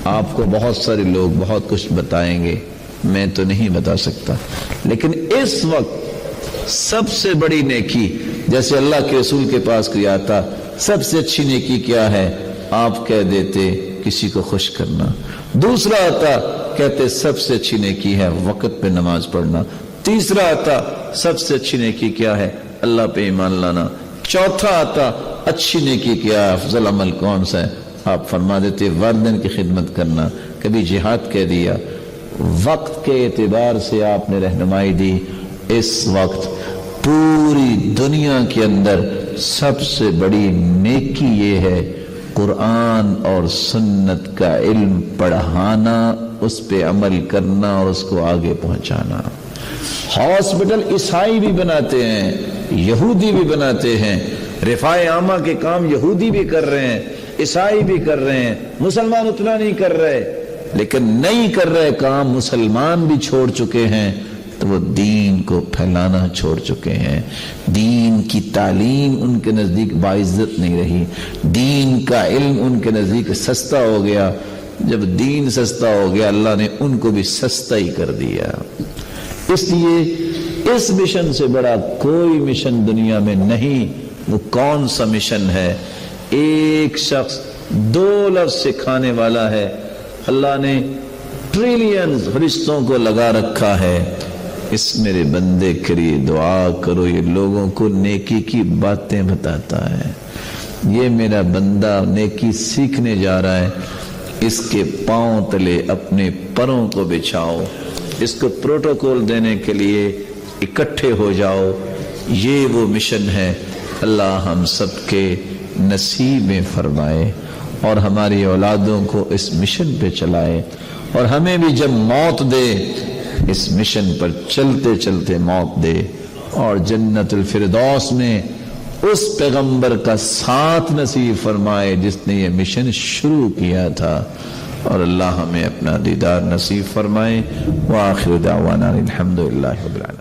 آپ کو بہت سارے لوگ بہت کچھ بتائیں گے، میں تو نہیں بتا سکتا، لیکن اس وقت سب سے بڑی نیکی، جیسے اللہ کے رسول کے پاس کوئی آتا، سب سے اچھی نیکی کیا ہے؟ آپ کہہ دیتے کسی کو خوش کرنا۔ دوسرا آتا، کہتے سب سے اچھی نیکی ہے وقت پہ نماز پڑھنا۔ تیسرا آتا، سب سے اچھی نیکی کیا ہے؟ اللہ پہ ایمان لانا۔ چوتھا آتا، اچھی نیکی کیا ہے، افضل عمل کون سا ہے؟ آپ فرما دیتے والدین کی خدمت کرنا۔ کبھی جہاد کہہ دیا۔ وقت کے اعتبار سے آپ نے رہنمائی دی۔ اس وقت پوری دنیا کے اندر سب سے بڑی نیکی یہ ہے قرآن اور سنت کا علم پڑھانا، اس پہ عمل کرنا اور اس کو آگے پہنچانا۔ ہاسپٹل عیسائی بھی بناتے ہیں، یہودی بھی بناتے ہیں، رفاع عامہ کے کام یہودی بھی کر رہے ہیں، عیسائی بھی کر رہے ہیں، مسلمان اتنا نہیں کر رہے، لیکن نہیں کر رہے کام مسلمان بھی چھوڑ چکے ہیں تو وہ دین کو پھیلانا چھوڑ چکے ہیں۔ دین کی تعلیم ان کے نزدیک باعزت نہیں رہی، دین کا علم ان کے نزدیک سستا ہو گیا۔ جب دین سستا ہو گیا اللہ نے ان کو بھی سستا ہی کر دیا۔ اس لیے اس مشن سے بڑا کوئی مشن دنیا میں نہیں۔ وہ کون سا مشن ہے؟ ایک شخص 2 لفظ سکھانے والا ہے، اللہ نے ٹریلینز فرشتوں کو لگا رکھا ہے۔ اس میرے بندے کے لیے دعا کرو، یہ لوگوں کو نیکی کی باتیں بتاتا ہے۔ یہ میرا بندہ نیکی سیکھنے جا رہا ہے، اس کے پاؤں تلے اپنے پروں کو بچھاؤ، اس کو پروٹوکول دینے کے لیے اکٹھے ہو جاؤ۔ یہ وہ مشن ہے۔ اللہ ہم سب کے نصیب میں فرمائے اور ہماری اولادوں کو اس مشن پہ چلائے، اور ہمیں بھی جب موت دے اس مشن پر چلتے چلتے موت دے، اور جنت الفردوس میں اس پیغمبر کا ساتھ نصیب فرمائے جس نے یہ مشن شروع کیا تھا، اور اللہ ہمیں اپنا دیدار نصیب فرمائے۔ وآخر دعوانا الحمدللہ رب العالمین۔